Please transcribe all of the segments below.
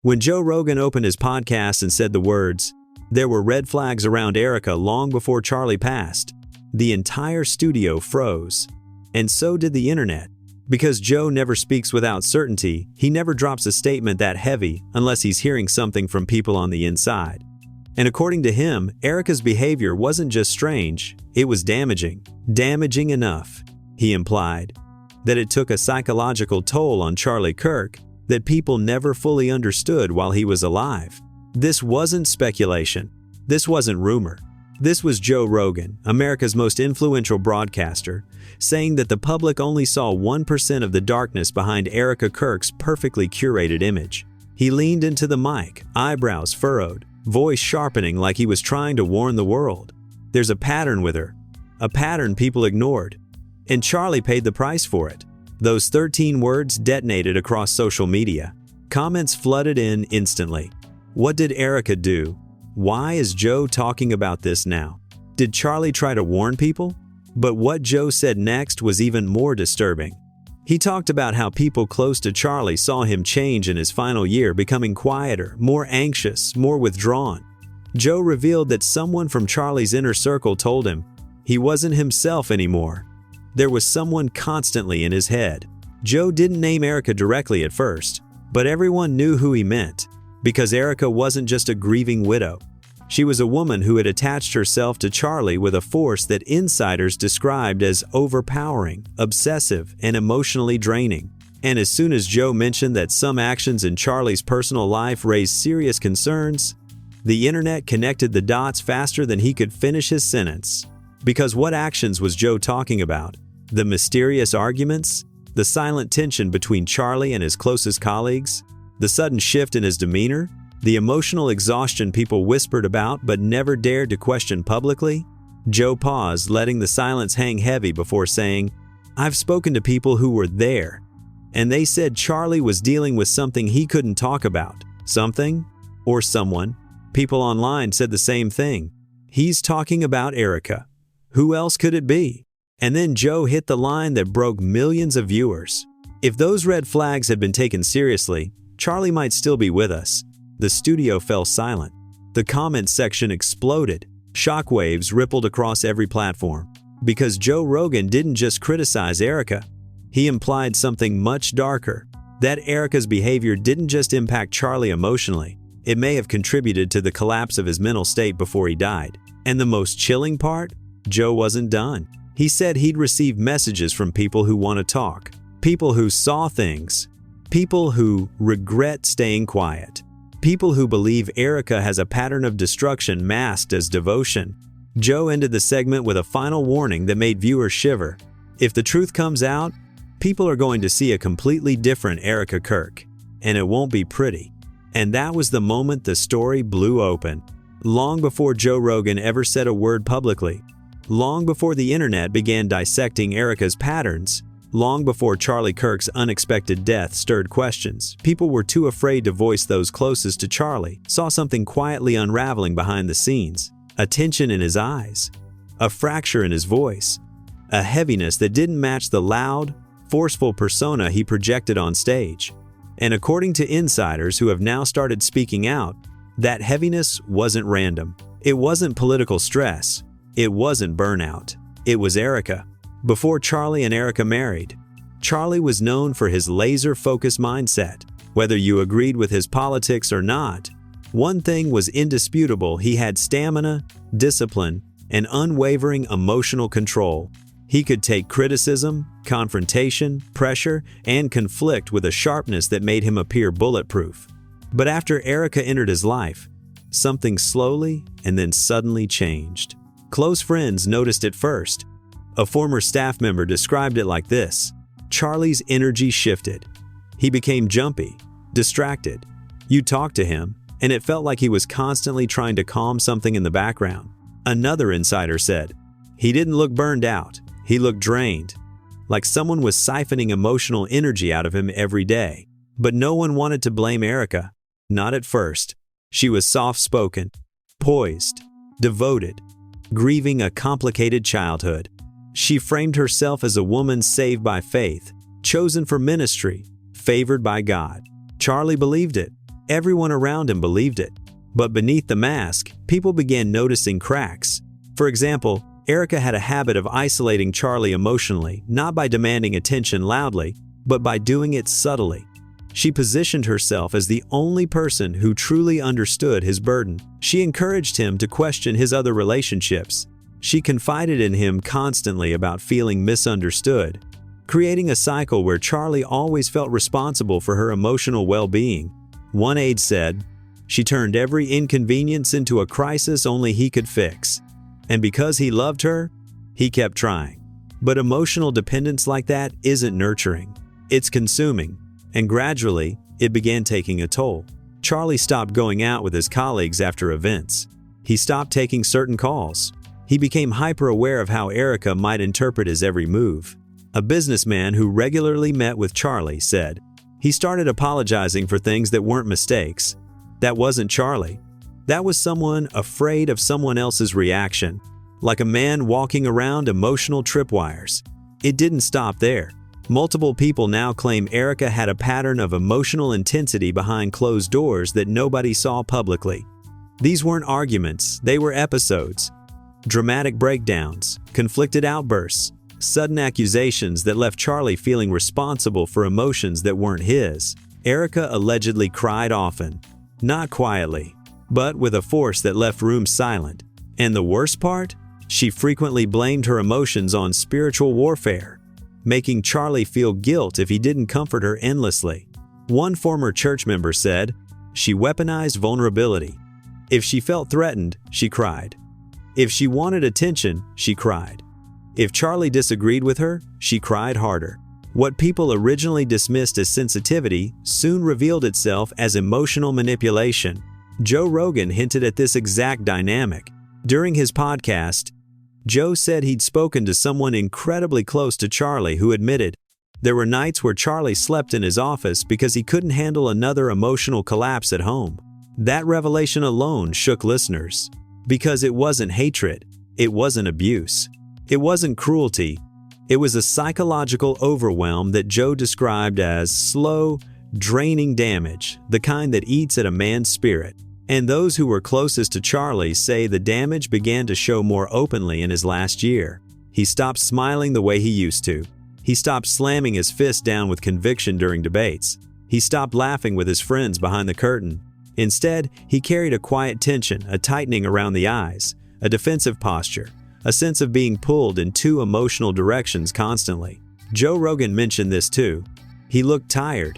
When Joe Rogan opened his podcast and said the words, "There were red flags around Erika long before Charlie passed," the entire studio froze. And so did the internet. Because Joe never speaks without certainty, he never drops a statement that heavy unless he's hearing something from people on the inside. And according to him, Erika's behavior wasn't just strange, it was damaging. Damaging enough, he implied, that it took a psychological toll on Charlie Kirk that people never fully understood while he was alive. This wasn't speculation. This wasn't rumor. This was Joe Rogan, America's most influential broadcaster, saying that the public only saw 1% of the darkness behind Erika Kirk's perfectly curated image. He leaned into the mic, eyebrows furrowed, voice sharpening like he was trying to warn the world. There's a pattern with her. A pattern people ignored. And Charlie paid the price for it. Those 13 words detonated across social media. Comments flooded in instantly. What did Erika do? Why is Joe talking about this now? Did Charlie try to warn people? But what Joe said next was even more disturbing. He talked about how people close to Charlie saw him change in his final year, becoming quieter, more anxious, more withdrawn. Joe revealed that someone from Charlie's inner circle told him he wasn't himself anymore. There was someone constantly in his head. Joe didn't name Erika directly at first, but everyone knew who he meant. Because Erika wasn't just a grieving widow. She was a woman who had attached herself to Charlie with a force that insiders described as overpowering, obsessive, and emotionally draining. And as soon as Joe mentioned that some actions in Charlie's personal life raised serious concerns, the internet connected the dots faster than he could finish his sentence. Because what actions was Joe talking about? The mysterious arguments? The silent tension between Charlie and his closest colleagues? The sudden shift in his demeanor? The emotional exhaustion people whispered about but never dared to question publicly? Joe paused, letting the silence hang heavy before saying, "I've spoken to people who were there, and they said Charlie was dealing with something he couldn't talk about. Something or someone. People online said the same thing. He's talking about Erika. Who else could it be?" And then Joe hit the line that broke millions of viewers. If those red flags had been taken seriously, Charlie might still be with us. The studio fell silent. The comments section exploded. Shockwaves rippled across every platform. Because Joe Rogan didn't just criticize Erika. He implied something much darker. That Erika's behavior didn't just impact Charlie emotionally. It may have contributed to the collapse of his mental state before he died. And the most chilling part? Joe wasn't done. He said he'd received messages from people who want to talk. People who saw things. People who regret staying quiet. People who believe Erika has a pattern of destruction masked as devotion. Joe ended the segment with a final warning that made viewers shiver. If the truth comes out, people are going to see a completely different Erika Kirk. And it won't be pretty. And that was the moment the story blew open. Long before Joe Rogan ever said a word publicly. Long before the internet began dissecting Erika's patterns. Long before Charlie Kirk's unexpected death stirred questions, people were too afraid to voice. Those closest to Charlie saw something quietly unraveling behind the scenes. A tension in his eyes. A fracture in his voice. A heaviness that didn't match the loud, forceful persona he projected on stage. And according to insiders who have now started speaking out, that heaviness wasn't random. It wasn't political stress. It wasn't burnout. It was Erika. Before Charlie and Erika married, Charlie was known for his laser-focused mindset. Whether you agreed with his politics or not, one thing was indisputable: he had stamina, discipline, and unwavering emotional control. He could take criticism, confrontation, pressure, and conflict with a sharpness that made him appear bulletproof. But after Erika entered his life, something slowly and then suddenly changed. Close friends noticed it first. A former staff member described it like this: Charlie's energy shifted. He became jumpy, distracted. You talked to him, and it felt like he was constantly trying to calm something in the background. Another insider said, he didn't look burned out, he looked drained, like someone was siphoning emotional energy out of him every day. But no one wanted to blame Erika, not at first. She was soft-spoken, poised, devoted, grieving a complicated childhood. She framed herself as a woman saved by faith, chosen for ministry, favored by God. Charlie believed it. Everyone around him believed it. But beneath the mask, people began noticing cracks. For example, Erika had a habit of isolating Charlie emotionally, not by demanding attention loudly, but by doing it subtly. She positioned herself as the only person who truly understood his burden. She encouraged him to question his other relationships. She confided in him constantly about feeling misunderstood, creating a cycle where Charlie always felt responsible for her emotional well-being. One aide said, "She turned every inconvenience into a crisis only he could fix." And because he loved her, he kept trying. But emotional dependence like that isn't nurturing. It's consuming. And gradually, it began taking a toll. Charlie stopped going out with his colleagues after events. He stopped taking certain calls. He became hyper-aware of how Erika might interpret his every move. A businessman who regularly met with Charlie said, he started apologizing for things that weren't mistakes. That wasn't Charlie. That was someone afraid of someone else's reaction, like a man walking around emotional tripwires. It didn't stop there. Multiple people now claim Erika had a pattern of emotional intensity behind closed doors that nobody saw publicly. These weren't arguments, they were episodes. Dramatic breakdowns, conflicted outbursts, sudden accusations that left Charlie feeling responsible for emotions that weren't his. Erika allegedly cried often, not quietly, but with a force that left rooms silent. And the worst part? She frequently blamed her emotions on spiritual warfare, making Charlie feel guilt if he didn't comfort her endlessly. One former church member said, she weaponized vulnerability. If she felt threatened, she cried. If she wanted attention, she cried. If Charlie disagreed with her, she cried harder. What people originally dismissed as sensitivity soon revealed itself as emotional manipulation. Joe Rogan hinted at this exact dynamic. During his podcast, Joe said he'd spoken to someone incredibly close to Charlie who admitted there were nights where Charlie slept in his office because he couldn't handle another emotional collapse at home. That revelation alone shook listeners. Because it wasn't hatred, it wasn't abuse, it wasn't cruelty, it was a psychological overwhelm that Joe described as slow, draining damage, the kind that eats at a man's spirit. And those who were closest to Charlie say the damage began to show more openly in his last year. He stopped smiling the way he used to. He stopped slamming his fist down with conviction during debates. He stopped laughing with his friends behind the curtain. Instead, he carried a quiet tension, a tightening around the eyes, a defensive posture, a sense of being pulled in two emotional directions constantly. Joe Rogan mentioned this too. He looked tired.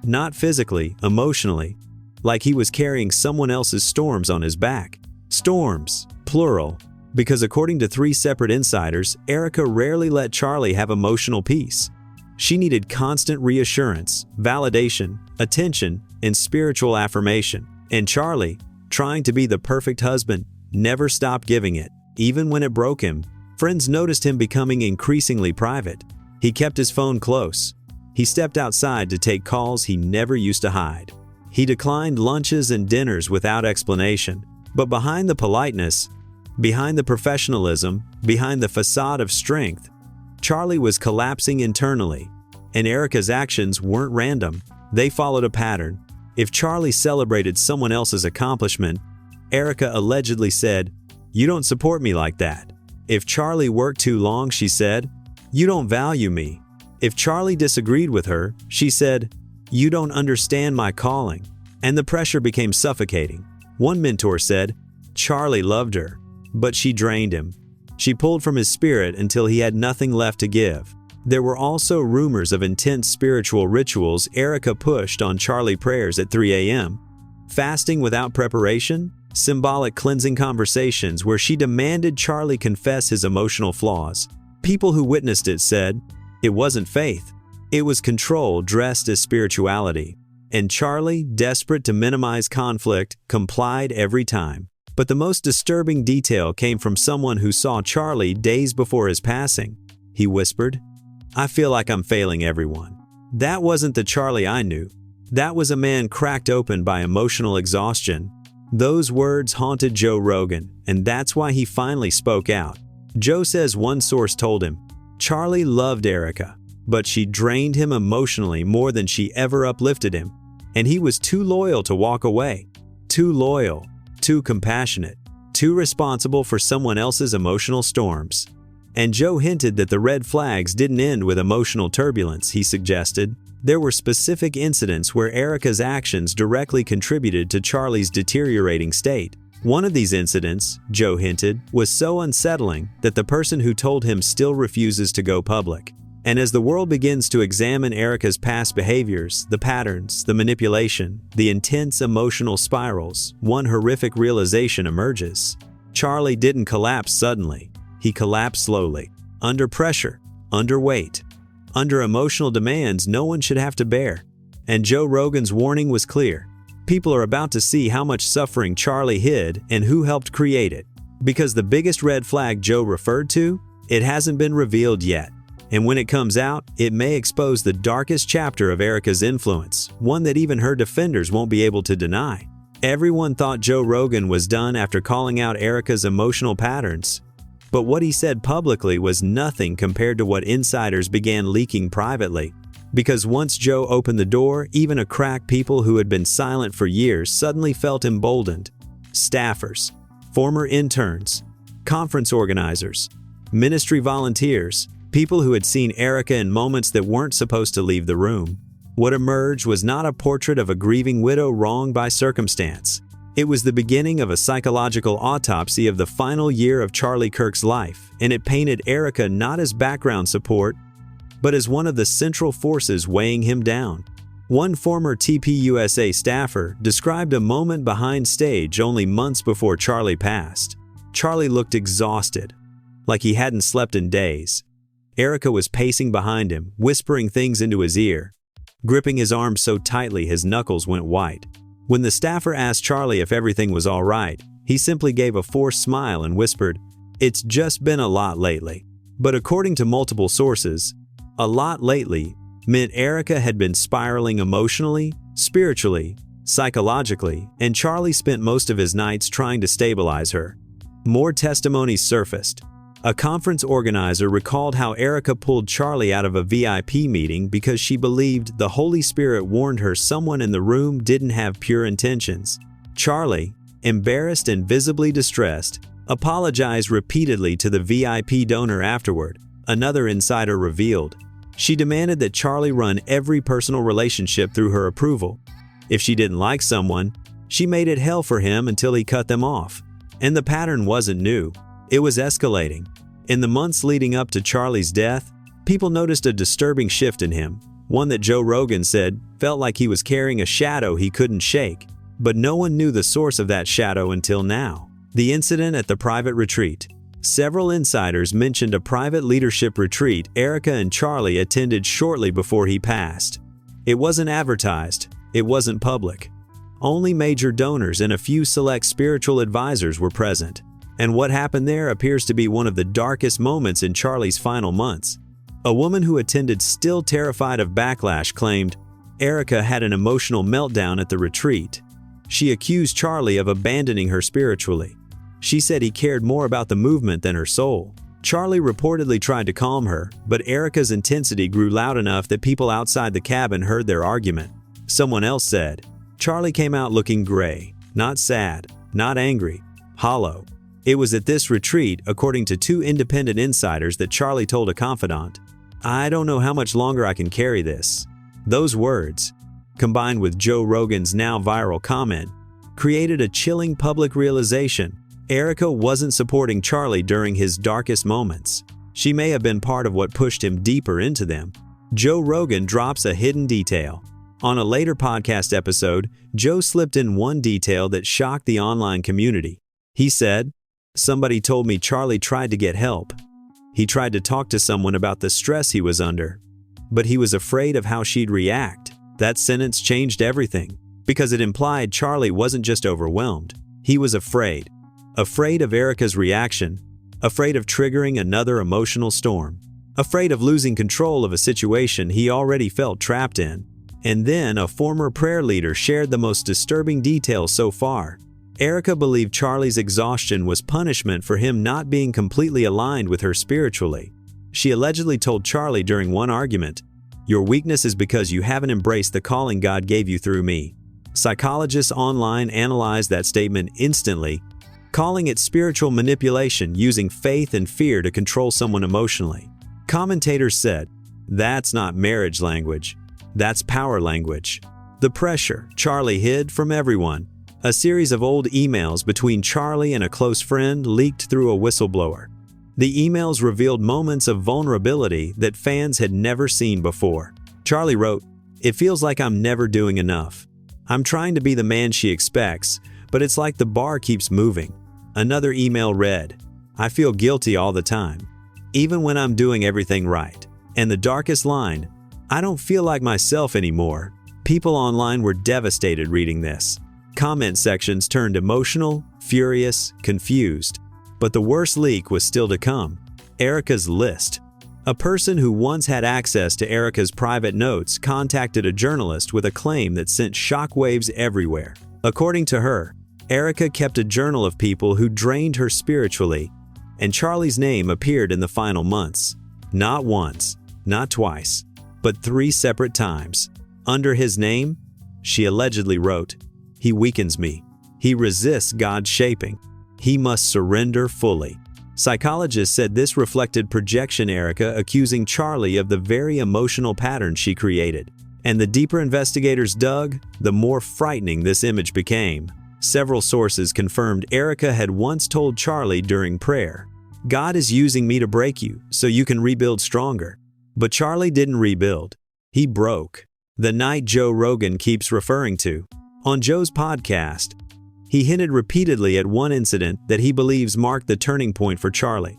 Not physically, emotionally. Like he was carrying someone else's storms on his back. Storms, plural, because according to 3 separate insiders, Erika rarely let Charlie have emotional peace. She needed constant reassurance, validation, attention, and spiritual affirmation. And Charlie, trying to be the perfect husband, never stopped giving it, even when it broke him. Friends noticed him becoming increasingly private. He kept his phone close. He stepped outside to take calls he never used to hide. He declined lunches and dinners without explanation. But behind the politeness, behind the professionalism, behind the facade of strength, Charlie was collapsing internally. And Erika's actions weren't random. They followed a pattern. If Charlie celebrated someone else's accomplishment, Erika allegedly said, "You don't support me like that." If Charlie worked too long, she said, "You don't value me." If Charlie disagreed with her, she said, "You don't understand my calling." And the pressure became suffocating. One mentor said, Charlie loved her, but she drained him. She pulled from his spirit until he had nothing left to give. There were also rumors of intense spiritual rituals Erika pushed on Charlie: prayers at 3 a.m., fasting without preparation, symbolic cleansing conversations where she demanded Charlie confess his emotional flaws. People who witnessed it said, it wasn't faith. It was control dressed as spirituality. And Charlie, desperate to minimize conflict, complied every time. But the most disturbing detail came from someone who saw Charlie days before his passing. He whispered, "I feel like I'm failing everyone." That wasn't the Charlie I knew. That was a man cracked open by emotional exhaustion. Those words haunted Joe Rogan, and that's why he finally spoke out. Joe says one source told him, Charlie loved Erika, but she drained him emotionally more than she ever uplifted him. and he was too loyal to walk away. Too loyal, too compassionate, too responsible for someone else's emotional storms. And Joe hinted that the red flags didn't end with emotional turbulence, he suggested. There were specific incidents where Erika's actions directly contributed to Charlie's deteriorating state. One of these incidents, Joe hinted, was so unsettling that the person who told him still refuses to go public. And as the world begins to examine Erika's past behaviors, the patterns, the manipulation, the intense emotional spirals, one horrific realization emerges. Charlie didn't collapse suddenly. He collapsed slowly, under pressure, under weight, under emotional demands no one should have to bear. And Joe Rogan's warning was clear. People are about to see how much suffering Charlie hid and who helped create it. Because the biggest red flag Joe referred to, it hasn't been revealed yet. And when it comes out, it may expose the darkest chapter of Erika's influence, one that even her defenders won't be able to deny. Everyone thought Joe Rogan was done after calling out Erika's emotional patterns. But what he said publicly was nothing compared to what insiders began leaking privately. Because once Joe opened the door, even a crack people who had been silent for years suddenly felt emboldened. Staffers, former interns, conference organizers, ministry volunteers, people who had seen Erika in moments that weren't supposed to leave the room. What emerged was not a portrait of a grieving widow wronged by circumstance. It was the beginning of a psychological autopsy of the final year of Charlie Kirk's life, and it painted Erika not as background support, but as one of the central forces weighing him down. One former TPUSA staffer described a moment behind stage only months before Charlie passed. Charlie looked exhausted, like he hadn't slept in days. Erika was pacing behind him, whispering things into his ear, gripping his arm so tightly his knuckles went white. When the staffer asked Charlie if everything was all right, he simply gave a forced smile and whispered, "It's just been a lot lately." But according to multiple sources, a lot lately meant Erika had been spiraling emotionally, spiritually, psychologically, and Charlie spent most of his nights trying to stabilize her. More testimonies surfaced. A conference organizer recalled how Erika pulled Charlie out of a VIP meeting because she believed the Holy Spirit warned her someone in the room didn't have pure intentions. Charlie, embarrassed and visibly distressed, apologized repeatedly to the VIP donor afterward, another insider revealed. She demanded that Charlie run every personal relationship through her approval. If she didn't like someone, she made it hell for him until he cut them off. And the pattern wasn't new. It was escalating. In the months leading up to Charlie's death, people noticed a disturbing shift in him, one that Joe Rogan said felt like he was carrying a shadow he couldn't shake. But no one knew the source of that shadow until now. The incident at the private retreat. Several insiders mentioned a private leadership retreat Erika and Charlie attended shortly before he passed. It wasn't advertised. It wasn't public. Only major donors and a few select spiritual advisors were present. And what happened there appears to be one of the darkest moments in Charlie's final months. A woman who attended, still terrified of backlash, claimed Erika had an emotional meltdown at the retreat. She accused Charlie of abandoning her spiritually. She said he cared more about the movement than her soul. Charlie reportedly tried to calm her, but Erika's intensity grew loud enough that people outside the cabin heard their argument. Someone else said, Charlie came out looking gray, not sad, not angry, hollow. It was at this retreat, according to two independent insiders, that Charlie told a confidant, "I don't know how much longer I can carry this." Those words, combined with Joe Rogan's now viral comment, created a chilling public realization. Erika wasn't supporting Charlie during his darkest moments. She may have been part of what pushed him deeper into them. Joe Rogan drops a hidden detail. On a later podcast episode, Joe slipped in one detail that shocked the online community. He said, "Somebody told me Charlie tried to get help. He tried to talk to someone about the stress he was under, but he was afraid of how she'd react." That sentence changed everything, because it implied Charlie wasn't just overwhelmed. He was afraid. Afraid of Erika's reaction, afraid of triggering another emotional storm, afraid of losing control of a situation he already felt trapped in. And then a former prayer leader shared the most disturbing detail so far. Erika believed Charlie's exhaustion was punishment for him not being completely aligned with her spiritually. She allegedly told Charlie during one argument, Your weakness is because you haven't embraced the calling God gave you through me. Psychologists online analyzed that statement instantly, calling it spiritual manipulation using faith and fear to control someone emotionally. Commentators said, "That's not marriage language. That's power language." The pressure Charlie hid from everyone. A series of old emails between Charlie and a close friend leaked through a whistleblower. The emails revealed moments of vulnerability that fans had never seen before. Charlie wrote, "It feels like I'm never doing enough. I'm trying to be the man she expects, but it's like the bar keeps moving." Another email read, "I feel guilty all the time, even when I'm doing everything right." And the darkest line, "I don't feel like myself anymore." People online were devastated reading this. Comment sections turned emotional, furious, confused. But the worst leak was still to come. Erika's list. A person who once had access to Erika's private notes contacted a journalist with a claim that sent shockwaves everywhere. According to her, Erika kept a journal of people who drained her spiritually, and Charlie's name appeared in the final months. Not once, not twice, but 3 separate times. Under his name, she allegedly wrote, "He weakens me. He resists God's shaping. He must surrender fully." Psychologists said this reflected projection, Erika accusing Charlie of the very emotional pattern she created. And the deeper investigators dug, the more frightening this image became. Several sources confirmed Erika had once told Charlie during prayer, "God is using me to break you so you can rebuild stronger." But Charlie didn't rebuild. He broke. The night Joe Rogan keeps referring to. On Joe's podcast, he hinted repeatedly at one incident that he believes marked the turning point for Charlie.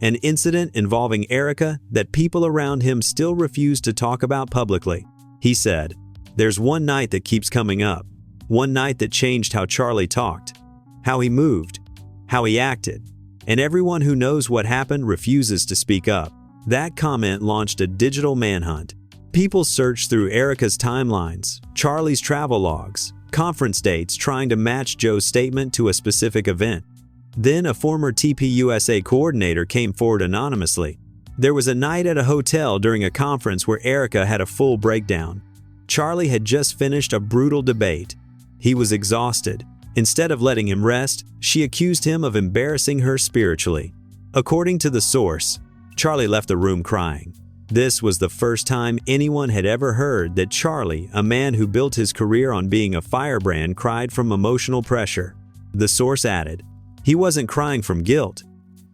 An incident involving Erika that people around him still refuse to talk about publicly. He said, "There's one night that keeps coming up. One night that changed how Charlie talked, how he moved, how he acted. And everyone who knows what happened refuses to speak up." That comment launched a digital manhunt. People searched through Erika's timelines, Charlie's travel logs, conference dates trying to match Joe's statement to a specific event. Then a former TPUSA coordinator came forward anonymously. There was a night at a hotel during a conference where Erika had a full breakdown. Charlie had just finished a brutal debate. He was exhausted. Instead of letting him rest, she accused him of embarrassing her spiritually. According to the source, Charlie left the room crying. This was the first time anyone had ever heard that Charlie, a man who built his career on being a firebrand, cried from emotional pressure. The source added, he wasn't crying from guilt.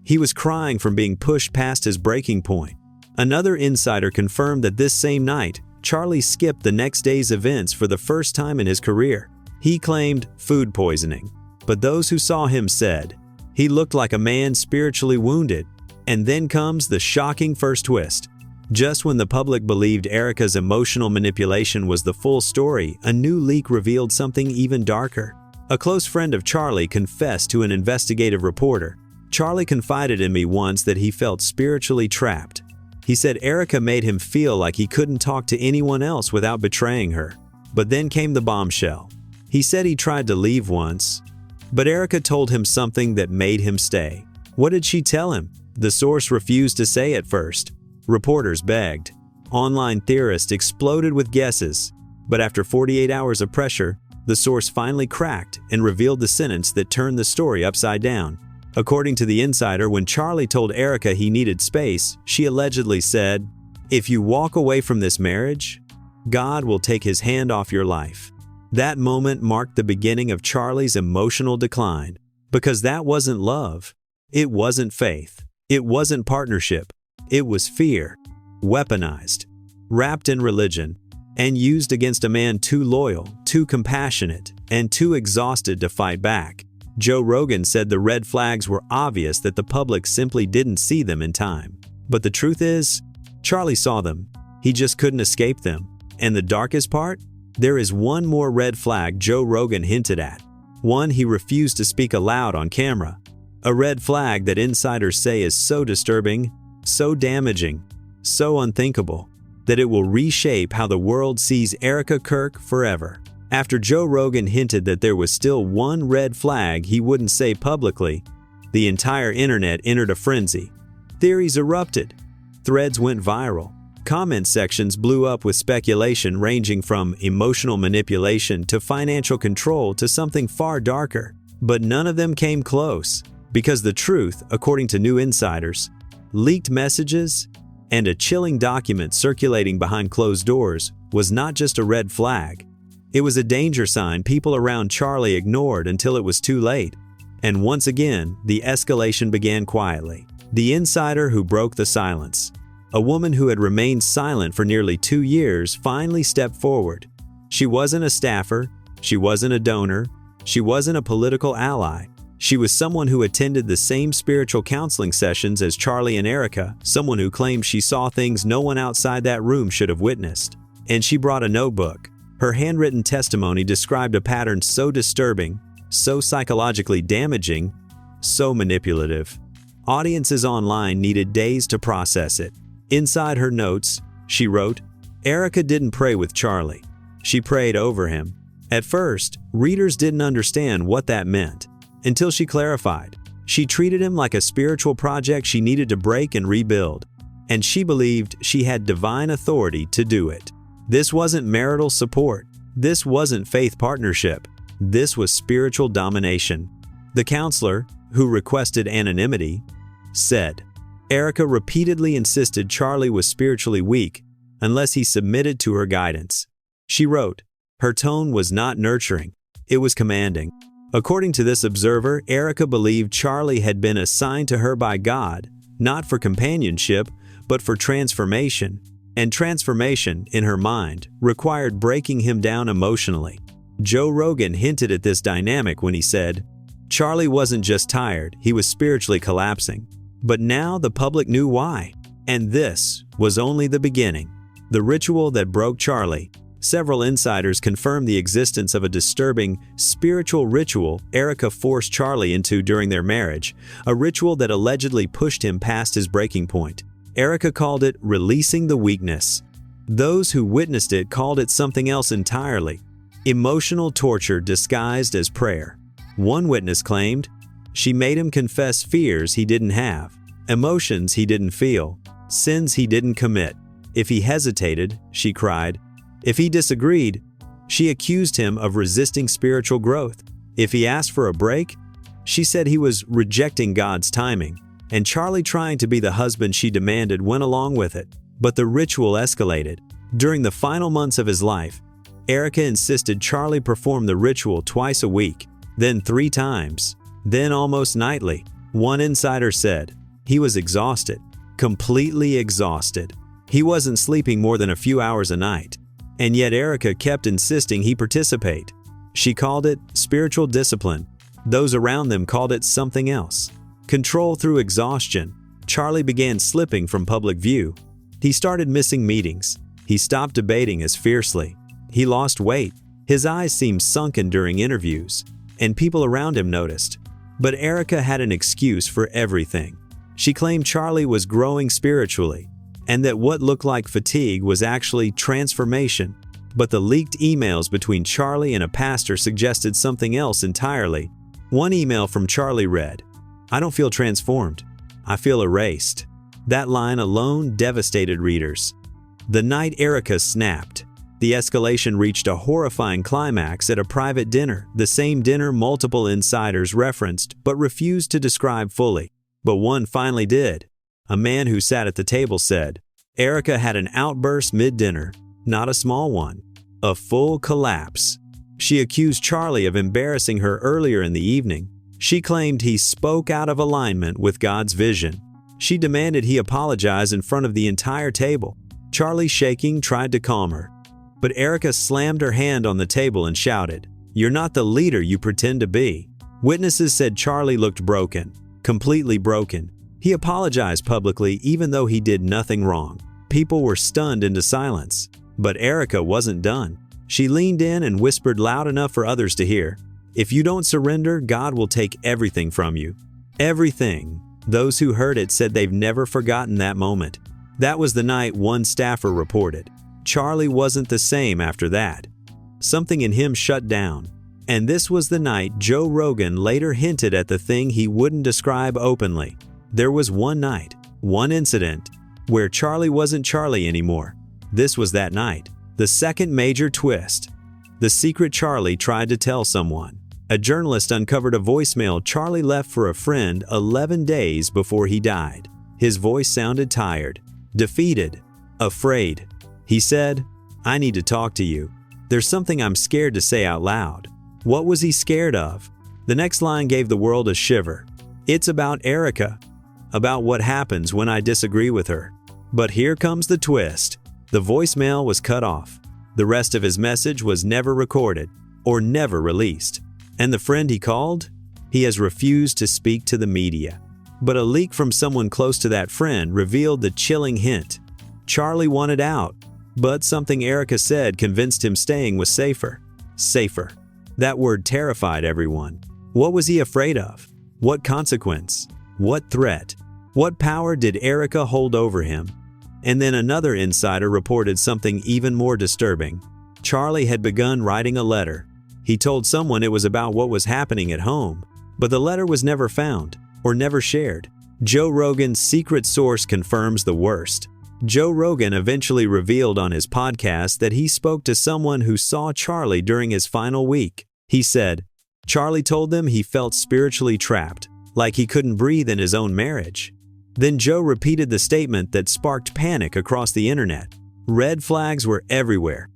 He was crying from being pushed past his breaking point. Another insider confirmed that this same night, Charlie skipped the next day's events for the first time in his career. He claimed food poisoning, but those who saw him said, he looked like a man spiritually wounded. And then comes the shocking first twist. Just when the public believed Erika's emotional manipulation was the full story, a new leak revealed something even darker. A close friend of Charlie confessed to an investigative reporter, "Charlie confided in me once that he felt spiritually trapped. He said Erika made him feel like he couldn't talk to anyone else without betraying her." But then came the bombshell. He said he tried to leave once, but Erika told him something that made him stay. What did she tell him? The source refused to say at first. Reporters begged. Online theorists exploded with guesses. But after 48 hours of pressure, the source finally cracked and revealed the sentence that turned the story upside down. According to the insider, when Charlie told Erika he needed space, she allegedly said, "If you walk away from this marriage, God will take his hand off your life." That moment marked the beginning of Charlie's emotional decline. Because that wasn't love. It wasn't faith. It wasn't partnership. It was fear, weaponized, wrapped in religion, and used against a man too loyal, too compassionate, and too exhausted to fight back. Joe Rogan said the red flags were obvious, that the public simply didn't see them in time. But the truth is, Charlie saw them. He just couldn't escape them. And the darkest part? There is one more red flag Joe Rogan hinted at. One he refused to speak aloud on camera. A red flag that insiders say is so disturbing, so damaging, so unthinkable, that it will reshape how the world sees Erika Kirk forever. After Joe Rogan hinted that there was still one red flag he wouldn't say publicly, the entire internet entered a frenzy. Theories erupted. Threads went viral. Comment sections blew up with speculation ranging from emotional manipulation to financial control to something far darker. But none of them came close, because the truth, according to new insiders, leaked messages, and a chilling document circulating behind closed doors was not just a red flag. It was a danger sign people around Charlie ignored until it was too late. And once again, the escalation began quietly. The insider who broke the silence, a woman who had remained silent for nearly 2 years, finally stepped forward. She wasn't a staffer, she wasn't a donor, she wasn't a political ally. She was someone who attended the same spiritual counseling sessions as Charlie and Erika, someone who claimed she saw things no one outside that room should have witnessed. And she brought a notebook. Her handwritten testimony described a pattern so disturbing, so psychologically damaging, so manipulative. Audiences online needed days to process it. Inside her notes, she wrote, "Erika didn't pray with Charlie. She prayed over him." At first, readers didn't understand what that meant, until she clarified. She treated him like a spiritual project she needed to break and rebuild, and she believed she had divine authority to do it. This wasn't marital support. This wasn't faith partnership. This was spiritual domination. The counselor, who requested anonymity, said, Erika repeatedly insisted Charlie was spiritually weak unless he submitted to her guidance. She wrote, her tone was not nurturing, it was commanding. According to this observer, Erika believed Charlie had been assigned to her by God, not for companionship, but for transformation. And transformation, in her mind, required breaking him down emotionally. Joe Rogan hinted at this dynamic when he said, Charlie wasn't just tired, he was spiritually collapsing. But now the public knew why. And this was only the beginning. The ritual that broke Charlie. Several insiders confirmed the existence of a disturbing spiritual ritual Erika forced Charlie into during their marriage, a ritual that allegedly pushed him past his breaking point. Erika called it releasing the weakness. Those who witnessed it called it something else entirely, emotional torture disguised as prayer. One witness claimed, she made him confess fears he didn't have, emotions he didn't feel, sins he didn't commit. If he hesitated, she cried. If he disagreed, she accused him of resisting spiritual growth. If he asked for a break, she said he was rejecting God's timing. And Charlie, trying to be the husband she demanded, went along with it. But the ritual escalated. During the final months of his life, Erika insisted Charlie perform the ritual twice a week, then 3 times, then almost nightly. One insider said, he was exhausted, completely exhausted. He wasn't sleeping more than a few hours a night. And yet Erika kept insisting he participate. She called it spiritual discipline. Those around them called it something else. Control through exhaustion. Charlie began slipping from public view. He started missing meetings. He stopped debating as fiercely. He lost weight. His eyes seemed sunken during interviews, and people around him noticed. But Erika had an excuse for everything. She claimed Charlie was growing spiritually, and that what looked like fatigue was actually transformation. But the leaked emails between Charlie and a pastor suggested something else entirely. One email from Charlie read, I don't feel transformed. I feel erased. That line alone devastated readers. The night Erika snapped, the escalation reached a horrifying climax at a private dinner, the same dinner multiple insiders referenced but refused to describe fully. But one finally did. A man who sat at the table said, Erika had an outburst mid-dinner, not a small one, a full collapse. She accused Charlie of embarrassing her earlier in the evening. She claimed he spoke out of alignment with God's vision. She demanded he apologize in front of the entire table. Charlie, shaking, tried to calm her. But Erika slammed her hand on the table and shouted, You're not the leader you pretend to be. Witnesses said Charlie looked broken, completely broken. He apologized publicly even though he did nothing wrong. People were stunned into silence. But Erika wasn't done. She leaned in and whispered loud enough for others to hear, If you don't surrender, God will take everything from you. Everything. Those who heard it said they've never forgotten that moment. That was the night one staffer reported. Charlie wasn't the same after that. Something in him shut down. And this was the night Joe Rogan later hinted at the thing he wouldn't describe openly. There was one night, one incident, where Charlie wasn't Charlie anymore. This was that night. The second major twist. The secret Charlie tried to tell someone. A journalist uncovered a voicemail Charlie left for a friend 11 days before he died. His voice sounded tired, defeated, afraid. He said, "I need to talk to you. There's something I'm scared to say out loud." What was he scared of? The next line gave the world a shiver. "It's about Erika. About what happens when I disagree with her." But here comes the twist. The voicemail was cut off. The rest of his message was never recorded or never released. And the friend he called? He has refused to speak to the media. But a leak from someone close to that friend revealed the chilling hint. Charlie wanted out, but something Erika said convinced him staying was safer. Safer. That word terrified everyone. What was he afraid of? What consequence? What threat? What power did Erika hold over him? And then another insider reported something even more disturbing. Charlie had begun writing a letter. He told someone it was about what was happening at home, but the letter was never found or never shared. Joe Rogan's secret source confirms the worst. Joe Rogan eventually revealed on his podcast that he spoke to someone who saw Charlie during his final week. He said, Charlie told them he felt spiritually trapped, like he couldn't breathe in his own marriage. Then Joe repeated the statement that sparked panic across the internet. Red flags were everywhere.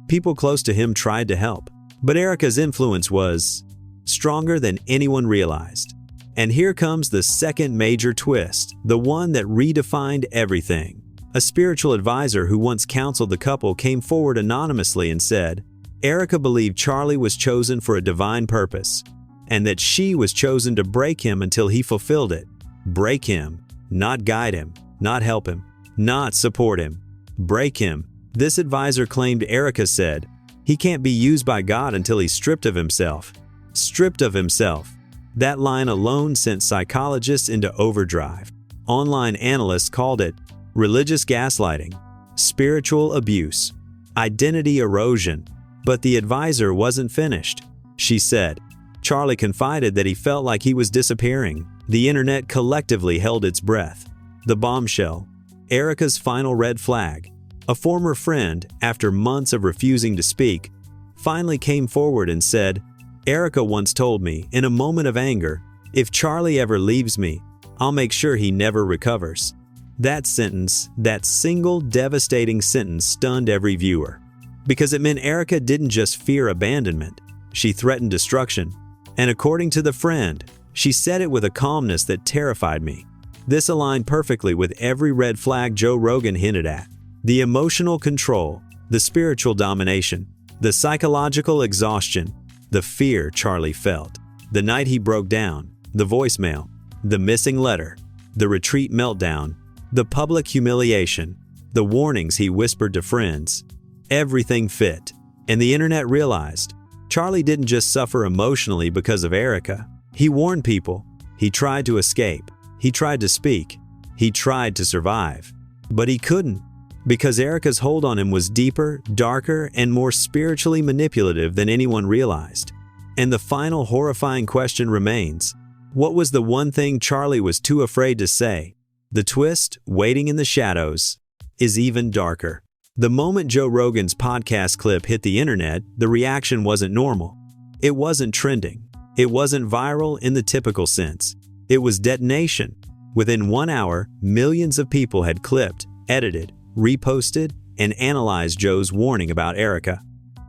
People close to him tried to help, but Erika's influence was stronger than anyone realized. And here comes the second major twist, the one that redefined everything. A spiritual advisor who once counseled the couple came forward anonymously and said, Erika believed Charlie was chosen for a divine purpose, and that she was chosen to break him until he fulfilled it. Break him, not guide him, not help him, not support him. Break him. This advisor claimed Erika said, he can't be used by God until he's stripped of himself. Stripped of himself. That line alone sent psychologists into overdrive. Online analysts called it religious gaslighting, spiritual abuse, identity erosion. But the advisor wasn't finished. She said, Charlie confided that he felt like he was disappearing. The internet collectively held its breath. The bombshell, Erika's final red flag. A former friend, after months of refusing to speak, finally came forward and said, Erika once told me, in a moment of anger, if Charlie ever leaves me, I'll make sure he never recovers. That sentence, that single devastating sentence stunned every viewer. Because it meant Erika didn't just fear abandonment, she threatened destruction. And according to the friend, she said it with a calmness that terrified me. This aligned perfectly with every red flag Joe Rogan hinted at. The emotional control, the spiritual domination, the psychological exhaustion, the fear Charlie felt. The night he broke down, the voicemail, the missing letter, the retreat meltdown, the public humiliation, the warnings he whispered to friends. Everything fit, and the internet realized Charlie didn't just suffer emotionally because of Erika. He warned people. He tried to escape. He tried to speak. He tried to survive. But he couldn't, because Erika's hold on him was deeper, darker, and more spiritually manipulative than anyone realized. And the final horrifying question remains, what was the one thing Charlie was too afraid to say? The twist, waiting in the shadows, is even darker. The moment Joe Rogan's podcast clip hit the internet, the reaction wasn't normal. It wasn't trending. It wasn't viral in the typical sense. It was detonation. Within 1 hour, millions of people had clipped, edited, reposted, and analyzed Joe's warning about Erika.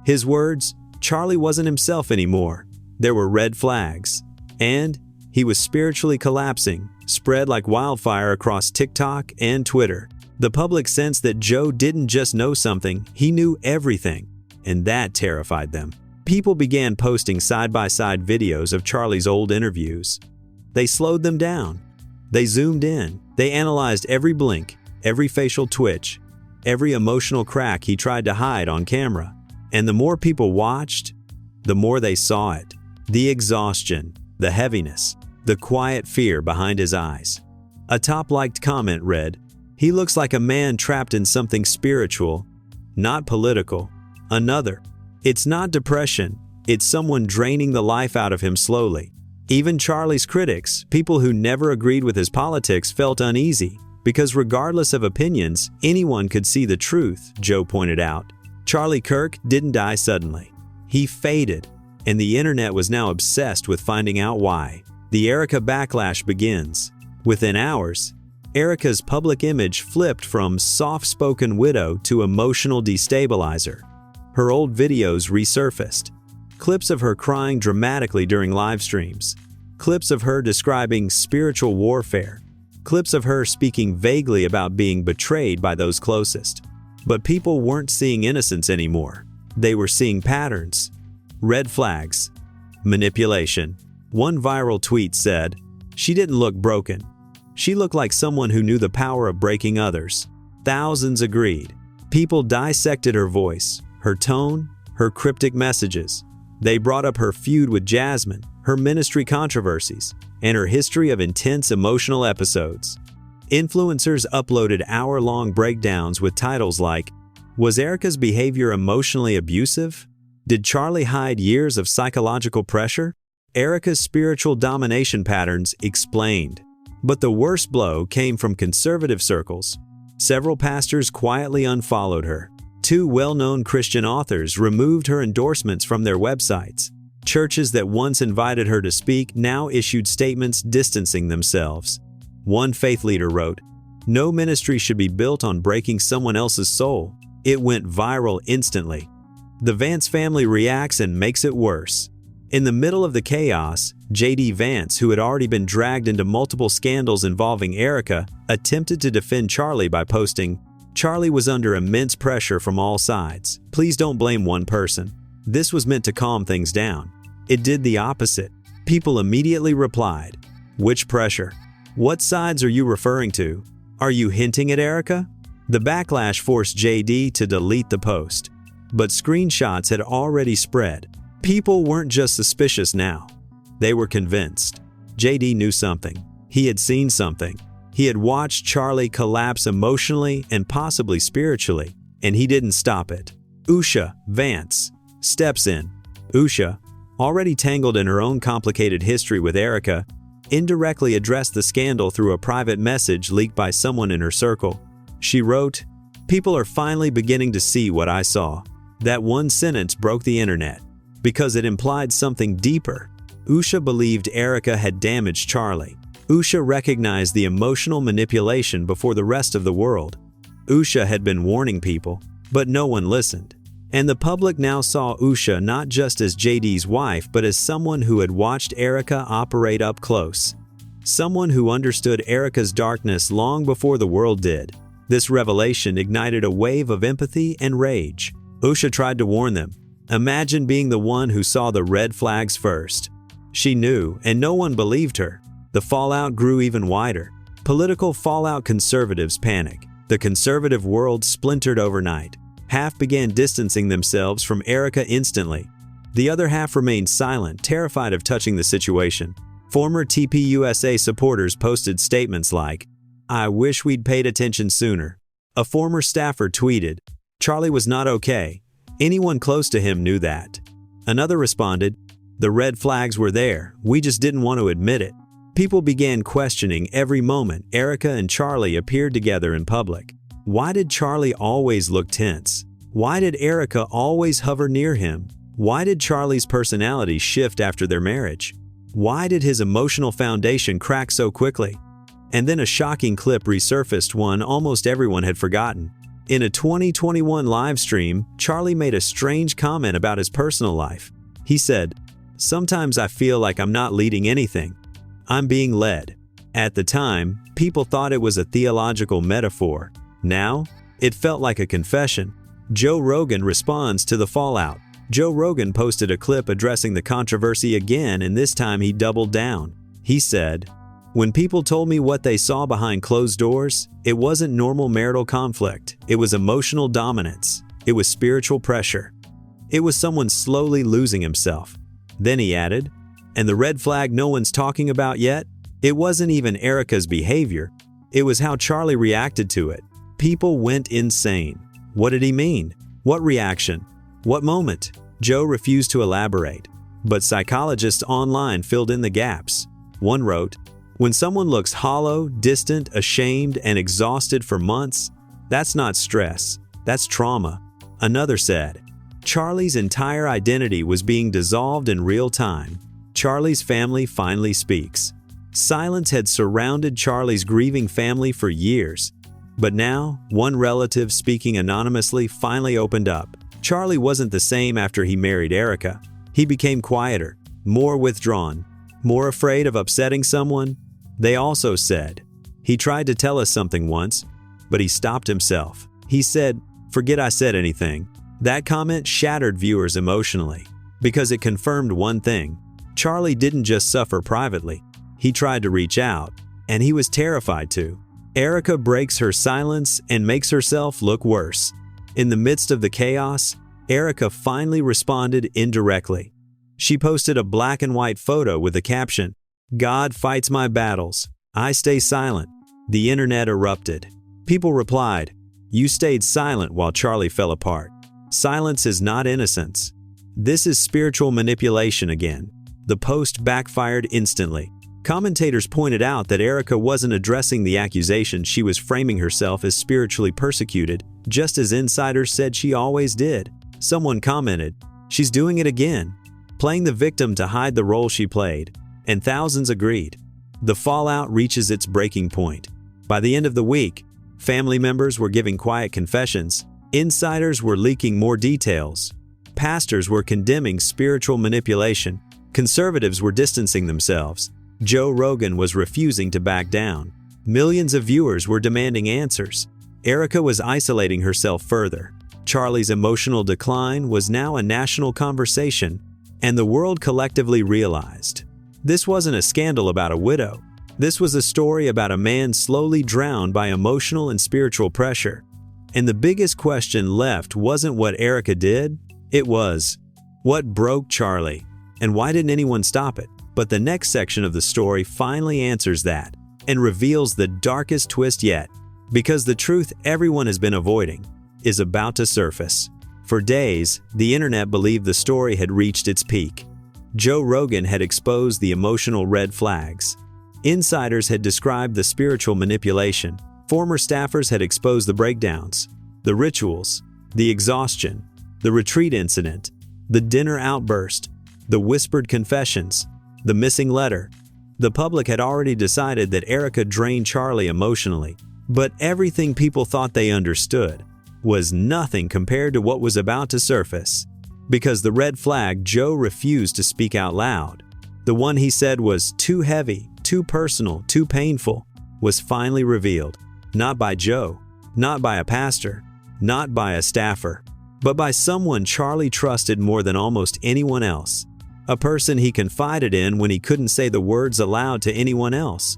His words, Charlie wasn't himself anymore. There were red flags. And he was spiritually collapsing, spread like wildfire across TikTok and Twitter. The public sensed that Joe didn't just know something, he knew everything, and that terrified them. People began posting side-by-side videos of Charlie's old interviews. They slowed them down. They zoomed in. They analyzed every blink, every facial twitch, every emotional crack he tried to hide on camera. And the more people watched, the more they saw it. The exhaustion, the heaviness, the quiet fear behind his eyes. A top-liked comment read, he looks like a man trapped in something spiritual, not political. Another, it's not depression, it's someone draining the life out of him slowly. Even Charlie's critics, people who never agreed with his politics, felt uneasy because regardless of opinions, anyone could see the truth, Joe pointed out. Charlie Kirk didn't die suddenly. He faded, and the internet was now obsessed with finding out why. The Erika backlash begins. Within hours, Erika's public image flipped from soft-spoken widow to emotional destabilizer. Her old videos resurfaced. Clips of her crying dramatically during live streams. Clips of her describing spiritual warfare. Clips of her speaking vaguely about being betrayed by those closest. But people weren't seeing innocence anymore. They were seeing patterns. Red flags. Manipulation. One viral tweet said, "She didn't look broken. She looked like someone who knew the power of breaking others." Thousands agreed. People dissected her voice, her tone, her cryptic messages. They brought up her feud with Jasmine, her ministry controversies, and her history of intense emotional episodes. Influencers uploaded hour-long breakdowns with titles like, "Was Erika's behavior emotionally abusive? Did Charlie hide years of psychological pressure? Erika's spiritual domination patterns explained." But the worst blow came from conservative circles. Several pastors quietly unfollowed her. Two well-known Christian authors removed her endorsements from their websites. Churches that once invited her to speak now issued statements distancing themselves. One faith leader wrote, "No ministry should be built on breaking someone else's soul." It went viral instantly. The Vance family reacts and makes it worse. In the middle of the chaos, JD Vance, who had already been dragged into multiple scandals involving Erika, attempted to defend Charlie by posting, "Charlie was under immense pressure from all sides. Please don't blame one person." This was meant to calm things down. It did the opposite. People immediately replied, "Which pressure? What sides are you referring to? Are you hinting at Erika?" The backlash forced JD to delete the post. But screenshots had already spread. People weren't just suspicious now. They were convinced. JD knew something. He had seen something. He had watched Charlie collapse emotionally and possibly spiritually, and he didn't stop it. Usha, Vance, steps in. Usha, already tangled in her own complicated history with Erika, indirectly addressed the scandal through a private message leaked by someone in her circle. She wrote, "People are finally beginning to see what I saw." That one sentence broke the internet because it implied something deeper. Usha believed Erika had damaged Charlie. Usha recognized the emotional manipulation before the rest of the world. Usha had been warning people, but no one listened. And the public now saw Usha not just as JD's wife, but as someone who had watched Erika operate up close. Someone who understood Erika's darkness long before the world did. This revelation ignited a wave of empathy and rage. Usha tried to warn them. Imagine being the one who saw the red flags first. She knew, and no one believed her. The fallout grew even wider. Political fallout. Conservatives panic. The conservative world splintered overnight. Half began distancing themselves from Erika instantly. The other half remained silent, terrified of touching the situation. Former TPUSA supporters posted statements like, "I wish we'd paid attention sooner." A former staffer tweeted, "Charlie was not okay. Anyone close to him knew that." Another responded, "The red flags were there. We just didn't want to admit it." People began questioning every moment Erika and Charlie appeared together in public. Why did Charlie always look tense? Why did Erika always hover near him? Why did Charlie's personality shift after their marriage? Why did his emotional foundation crack so quickly? And then a shocking clip resurfaced, one almost everyone had forgotten. In a 2021 live stream, Charlie made a strange comment about his personal life. He said, "Sometimes I feel like I'm not leading anything. I'm being led." At the time, people thought it was a theological metaphor. Now, it felt like a confession. Joe Rogan responds to the fallout. Joe Rogan posted a clip addressing the controversy again, and this time he doubled down. He said, "When people told me what they saw behind closed doors, it wasn't normal marital conflict. It was emotional dominance. It was spiritual pressure. It was someone slowly losing himself." Then he added, "And the red flag no one's talking about yet? It wasn't even Erika's behavior. It was how Charlie reacted to it. People went insane." What did he mean? What reaction? What moment? Joe refused to elaborate. But psychologists online filled in the gaps. One wrote, When someone looks hollow, distant, ashamed, and exhausted for months, that's not stress, that's trauma. Another said, Charlie's entire identity was being dissolved in real time. Charlie's family finally speaks. Silence had surrounded Charlie's grieving family for years. But now, one relative speaking anonymously finally opened up. Charlie wasn't the same after he married Erika. He became quieter, more withdrawn, more afraid of upsetting someone. They also said, he tried to tell us something once, but he stopped himself. He said, "Forget I said anything." That comment shattered viewers emotionally, because it confirmed one thing. Charlie didn't just suffer privately. He tried to reach out, and he was terrified to. Erika breaks her silence and makes herself look worse. In the midst of the chaos, Erika finally responded indirectly. She posted a black and white photo with the caption, "God fights my battles. I stay silent." The internet erupted. People replied, "You stayed silent while Charlie fell apart." Silence is not innocence. This is spiritual manipulation again. The post backfired instantly. Commentators pointed out that Erika wasn't addressing the accusation, she was framing herself as spiritually persecuted, just as insiders said she always did. Someone commented, "She's doing it again, playing the victim to hide the role she played," and thousands agreed. The fallout reaches its breaking point. By the end of the week, family members were giving quiet confessions, insiders were leaking more details, pastors were condemning spiritual manipulation, conservatives were distancing themselves. Joe Rogan was refusing to back down. Millions of viewers were demanding answers. Erika was isolating herself further. Charlie's emotional decline was now a national conversation, and the world collectively realized. This wasn't a scandal about a widow. This was a story about a man slowly drowned by emotional and spiritual pressure. And the biggest question left wasn't what Erika did, it was, what broke Charlie, and why didn't anyone stop it? But the next section of the story finally answers that, and reveals the darkest twist yet, because the truth everyone has been avoiding is about to surface. For days, the internet believed the story had reached its peak. Joe Rogan had exposed the emotional red flags. Insiders had described the spiritual manipulation. Former staffers had exposed the breakdowns, the rituals, the exhaustion, the retreat incident, the dinner outburst, the whispered confessions, the missing letter. The public had already decided that Erika drained Charlie emotionally, but everything people thought they understood was nothing compared to what was about to surface. Because the red flag Joe refused to speak out loud, the one he said was too heavy, too personal, too painful, was finally revealed. Not by Joe, not by a pastor, not by a staffer, but by someone Charlie trusted more than almost anyone else. A person he confided in when he couldn't say the words aloud to anyone else.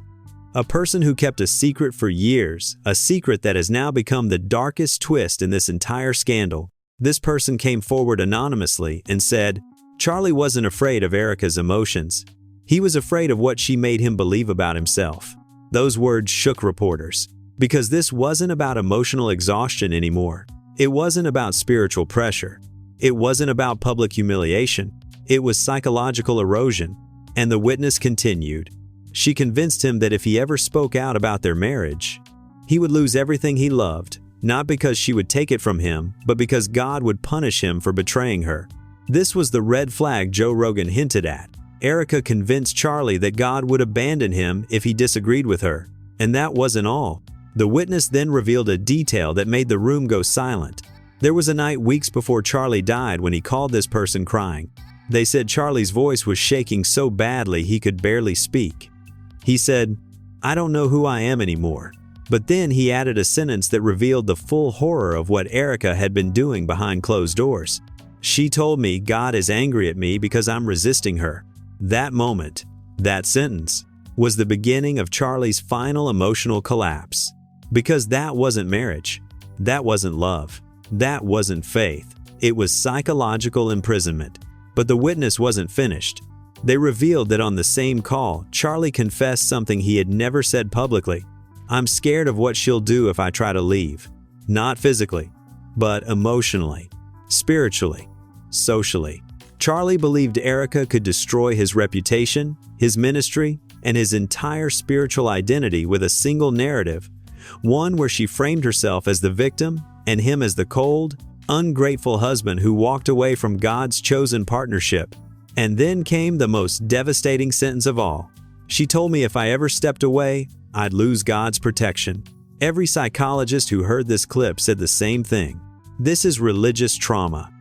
A person who kept a secret for years, a secret that has now become the darkest twist in this entire scandal. This person came forward anonymously and said, Charlie wasn't afraid of Erika's emotions. He was afraid of what she made him believe about himself. Those words shook reporters, because this wasn't about emotional exhaustion anymore. It wasn't about spiritual pressure. It wasn't about public humiliation. It was psychological erosion. And the witness continued. She convinced him that if he ever spoke out about their marriage, he would lose everything he loved, not because she would take it from him, but because God would punish him for betraying her. This was the red flag Joe Rogan hinted at. Erika convinced Charlie that God would abandon him if he disagreed with her. And that wasn't all. The witness then revealed a detail that made the room go silent. There was a night weeks before Charlie died when he called this person crying. They said Charlie's voice was shaking so badly he could barely speak. He said, "I don't know who I am anymore." But then he added a sentence that revealed the full horror of what Erika had been doing behind closed doors. She told me God is angry at me because I'm resisting her. That moment, that sentence, was the beginning of Charlie's final emotional collapse. Because that wasn't marriage. That wasn't love. That wasn't faith. It was psychological imprisonment. But the witness wasn't finished. They revealed that on the same call, Charlie confessed something he had never said publicly. "I'm scared of what she'll do if I try to leave." Not physically, but emotionally, spiritually, socially. Charlie believed Erika could destroy his reputation, his ministry, and his entire spiritual identity with a single narrative, one where she framed herself as the victim and him as the cold, ungrateful husband who walked away from God's chosen partnership. And then came the most devastating sentence of all. She told me if I ever stepped away, I'd lose God's protection. Every psychologist who heard this clip said the same thing. This is religious trauma.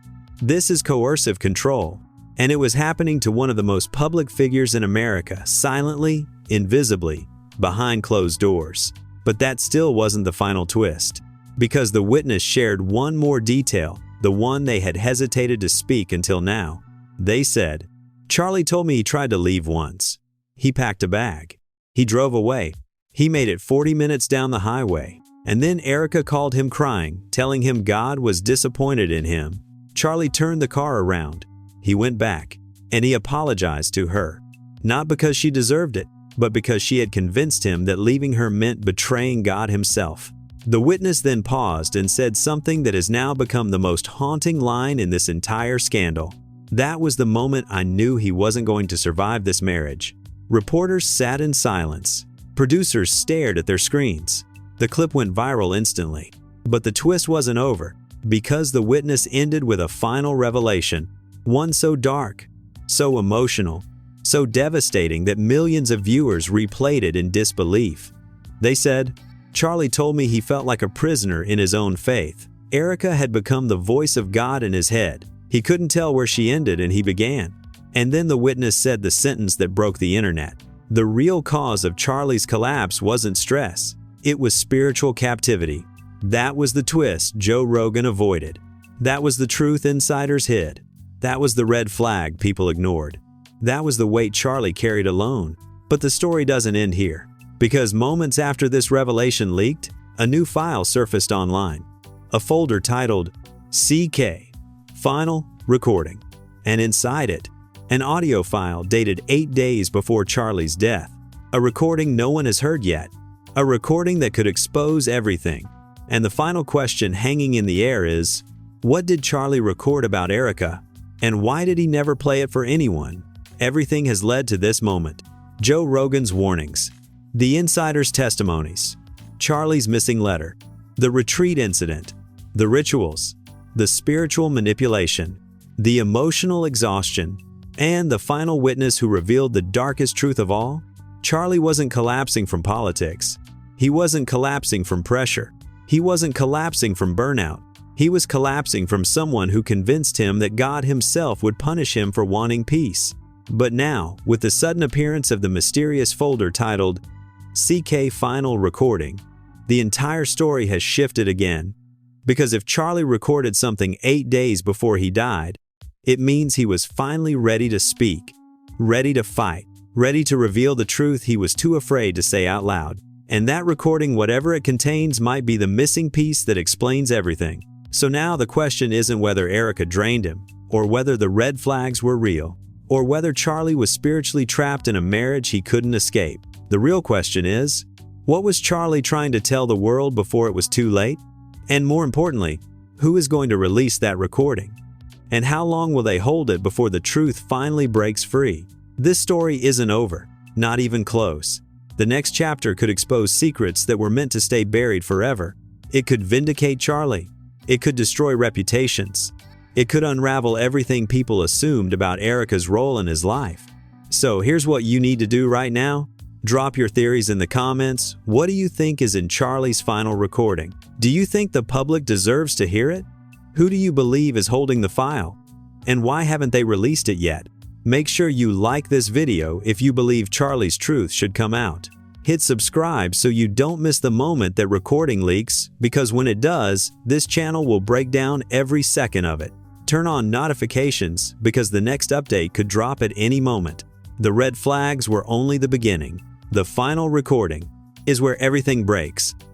This is coercive control. And it was happening to one of the most public figures in America, silently, invisibly, behind closed doors. But that still wasn't the final twist. Because the witness shared one more detail, the one they had hesitated to speak until now. They said, "Charlie told me he tried to leave once. He packed a bag. He drove away. He made it 40 minutes down the highway. And then Erika called him crying, telling him God was disappointed in him. Charlie turned the car around. He went back, and he apologized to her. Not because she deserved it, but because she had convinced him that leaving her meant betraying God himself." The witness then paused and said something that has now become the most haunting line in this entire scandal. "That was the moment I knew he wasn't going to survive this marriage." Reporters sat in silence. Producers stared at their screens. The clip went viral instantly. But the twist wasn't over, because the witness ended with a final revelation. One so dark, so emotional, so devastating that millions of viewers replayed it in disbelief. They said, "Charlie told me he felt like a prisoner in his own faith. Erika had become the voice of God in his head. He couldn't tell where she ended and he began." And then the witness said the sentence that broke the internet. The real cause of Charlie's collapse wasn't stress. It was spiritual captivity. That was the twist Joe Rogan avoided. That was the truth insiders hid. That was the red flag people ignored. That was the weight Charlie carried alone. But the story doesn't end here. Because moments after this revelation leaked, a new file surfaced online. A folder titled CK, Final Recording. And inside it, an audio file dated 8 days before Charlie's death. A recording no one has heard yet. A recording that could expose everything. And the final question hanging in the air is, what did Charlie record about Erika? And why did he never play it for anyone? Everything has led to this moment. Joe Rogan's warnings. The insider's testimonies, Charlie's missing letter, the retreat incident, the rituals, the spiritual manipulation, the emotional exhaustion, and the final witness who revealed the darkest truth of all. Charlie wasn't collapsing from politics. He wasn't collapsing from pressure. He wasn't collapsing from burnout. He was collapsing from someone who convinced him that God himself would punish him for wanting peace. But now, with the sudden appearance of the mysterious folder titled CK Final Recording, the entire story has shifted again. Because if Charlie recorded something 8 days before he died, it means he was finally ready to speak, ready to fight, ready to reveal the truth he was too afraid to say out loud. And that recording, whatever it contains, might be the missing piece that explains everything. So now the question isn't whether Erika drained him, or whether the red flags were real, or whether Charlie was spiritually trapped in a marriage he couldn't escape. The real question is, what was Charlie trying to tell the world before it was too late? And more importantly, who is going to release that recording? And how long will they hold it before the truth finally breaks free? This story isn't over, not even close. The next chapter could expose secrets that were meant to stay buried forever. It could vindicate Charlie. It could destroy reputations. It could unravel everything people assumed about Erika's role in his life. So here's what you need to do right now. Drop your theories in the comments. What do you think is in Charlie's final recording? Do you think the public deserves to hear it? Who do you believe is holding the file? And why haven't they released it yet? Make sure you like this video if you believe Charlie's truth should come out. Hit subscribe so you don't miss the moment that recording leaks, because when it does, this channel will break down every second of it. Turn on notifications because the next update could drop at any moment. The red flags were only the beginning. The final recording is where everything breaks.